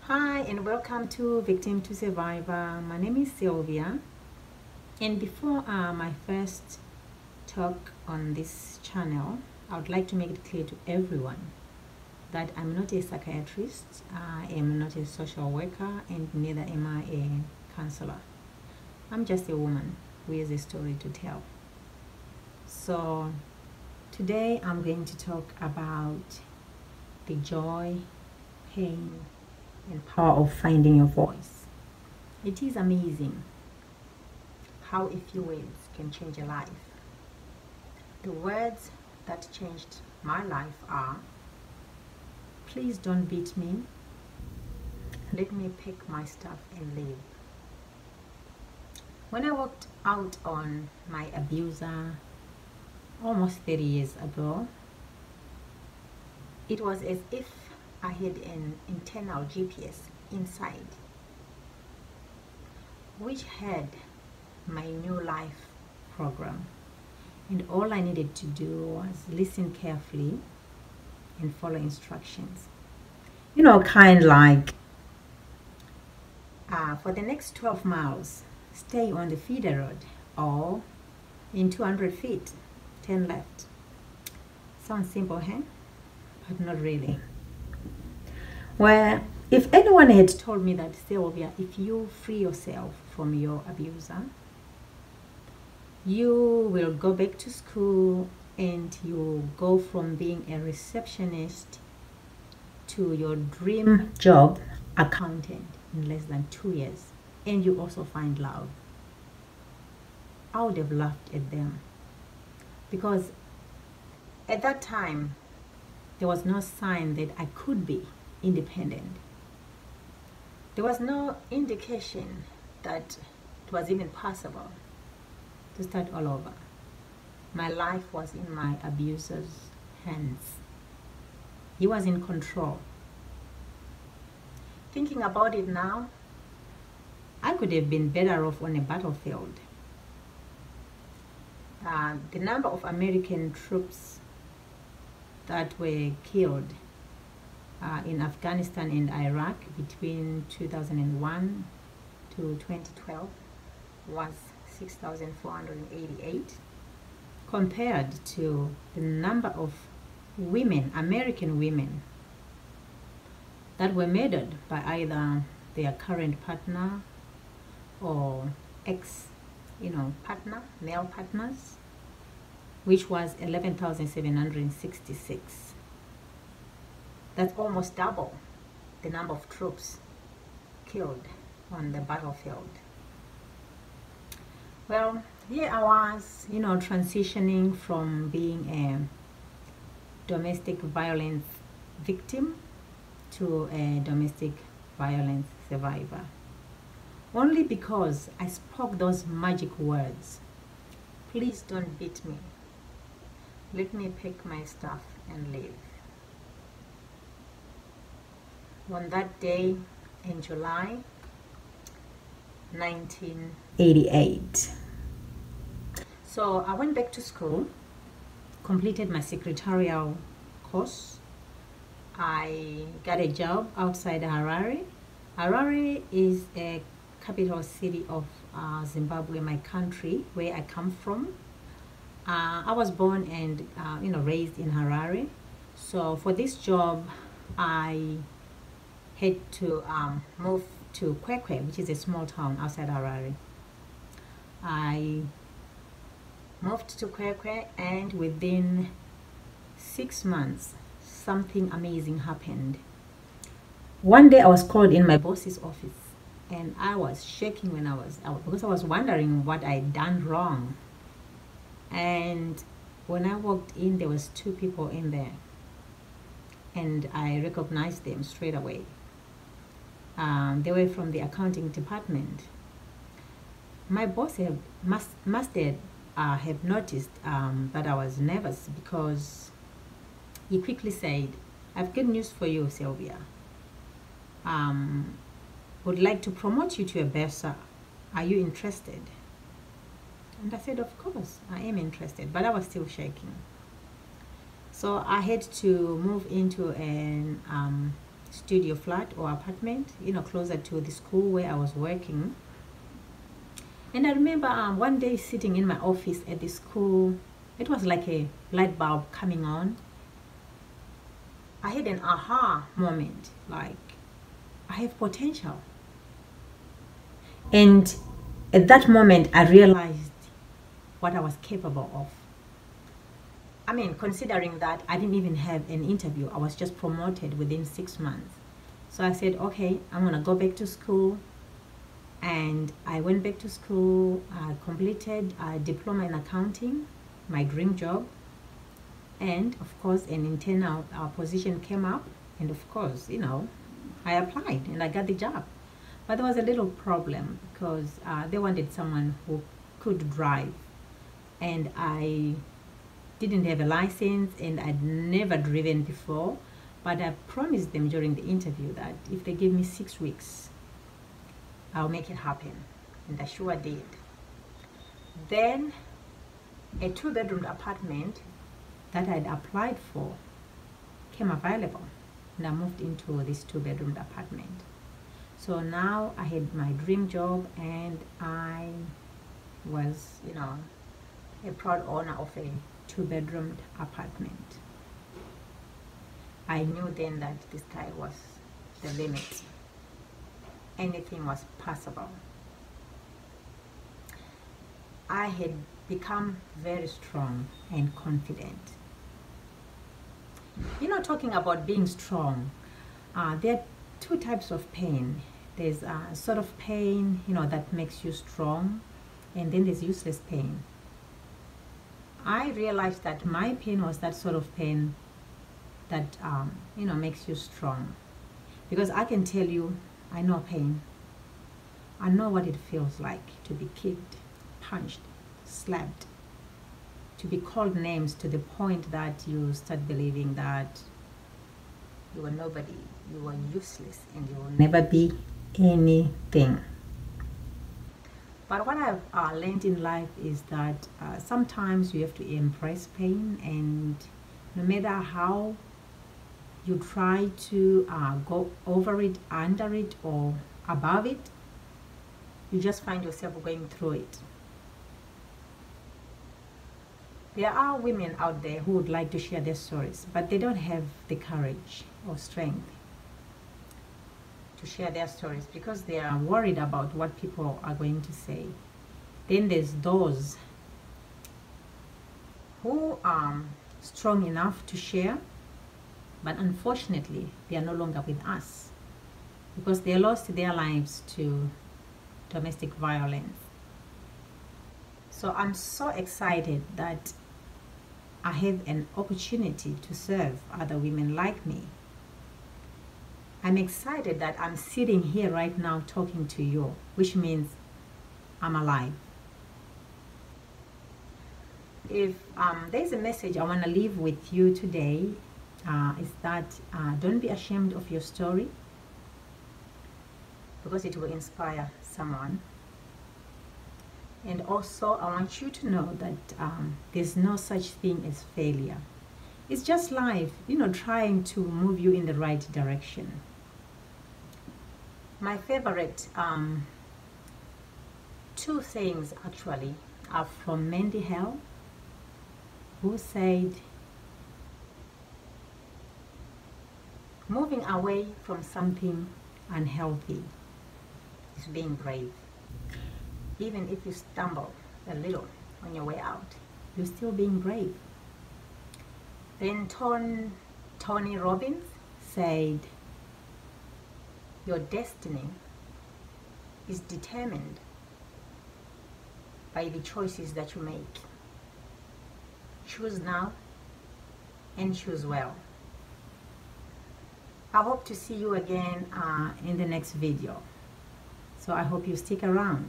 Hi and welcome to Victim to Survivor. My name is Sylvia, and before my first talk on this channel, I would like to make it clear to everyone that I'm not a psychiatrist, I am not a social worker, and neither am I a counselor. I'm just a woman who has a story to tell. So today I'm going to talk about the joy, pain, and power of finding your voice. It is amazing how a few words can change a life. The words that changed my life are: please don't beat me, let me pick my stuff and leave. When I walked out on my abuser almost 30 years ago, it was as if I had an internal GPS inside, which had my new life program, and all I needed to do was listen carefully and follow instructions. Kind like, for the next 12 miles, stay on the feeder road, or in 200 feet, turn left. Sounds simple, huh? But not really. Well, if anyone had told me that, Sylvia, if you free yourself from your abuser, you will go back to school and you go from being a receptionist to your dream job, accountant, in less than 2 years, and you also find love, I would have laughed at them, because at that time there was no sign that I could be independent. There was no indication that it was even possible to start all over. My life was in my abuser's hands. He was in control. Thinking about it now, I could have been better off on a battlefield. The number of American troops that were killed in Afghanistan and Iraq between 2001 to 2012 was 6,488, compared to the number of women, American women, that were murdered by either their current partner or partner, male partners, which was 11,766. That's almost double the number of troops killed on the battlefield. Well, here I was, transitioning from being a domestic violence victim to a domestic violence survivor, only because I spoke those magic words: please don't beat me, let me pick my stuff and leave. On that day in July 1988. So I went back to school, completed my secretarial course. I got a job outside Harare. Harare is a capital city of Zimbabwe, my country, where I come from. I was born and raised in Harare. So for this job, I had to move to Kwekwe, which is a small town outside Harare. I moved to Kwekwe, and within 6 months, something amazing happened. One day I was called in my boss's office, and I was shaking when I was out, because I was wondering what I'd done wrong. And when I walked in, there was 2 people in there, and I recognized them straight away. They were from the accounting department. My boss must have noticed that I was nervous, because he quickly said, "I've good news for you, Sylvia. Would like to promote you to a bursar. Are you interested?" And I said, "Of course, I am interested," but I was still shaking. So I had to move into an studio flat or apartment, closer to the school where I was working. And I remember one day sitting in my office at the school, it was like a light bulb coming on. I had an aha moment, like, I have potential. And at that moment, I realized what I was capable of. I mean, considering that I didn't even have an interview, I was just promoted within 6 months. So I said, okay, I'm going to go back to school. And I went back to school, I completed a diploma in accounting, my dream job. And of course, an internal position came up. And of course, I applied and I got the job. But there was a little problem because they wanted someone who could drive. And I didn't have a license and I'd never driven before. But I promised them during the interview that if they give me 6 weeks, I'll make it happen. And I sure did. Then a 2-bedroom apartment that I'd applied for came available. And I moved into this 2-bedroom apartment. So now I had my dream job and I was, a proud owner of a 2-bedroom apartment. I knew then that the sky was the limit. Anything was possible. I had become very strong and confident. Talking about being strong, there are 2 types of pain. There's a sort of pain, that makes you strong, and then there's useless pain. I realized that my pain was that sort of pain that, makes you strong. Because I can tell you, I know pain. I know what it feels like to be kicked, punched, slapped, to be called names to the point that you start believing that you are nobody, you are useless, and you will never be anything. But what I've learned in life is that sometimes you have to embrace pain, and no matter how you try to go over it, under it, or above it, you just find yourself going through it. There are women out there who would like to share their stories, but they don't have the courage or strength to share their stories because they are worried about what people are going to say. Then there's those who are strong enough to share, but unfortunately, they are no longer with us because they lost their lives to domestic violence. So I'm so excited that I have an opportunity to serve other women like me. I'm excited that I'm sitting here right now talking to you, which means I'm alive. If there's a message I want to leave with you today, is that don't be ashamed of your story because it will inspire someone. And also I want you to know that there's no such thing as failure. It's just life, trying to move you in the right direction. My favorite 2 things actually are from Mandy Hale, who said, moving away from something unhealthy is being brave. Even if you stumble a little on your way out, you're still being brave. Then Tony Robbins said, your destiny is determined by the choices that you make. Choose now and choose well. I hope to see you again in the next video. So I hope you stick around.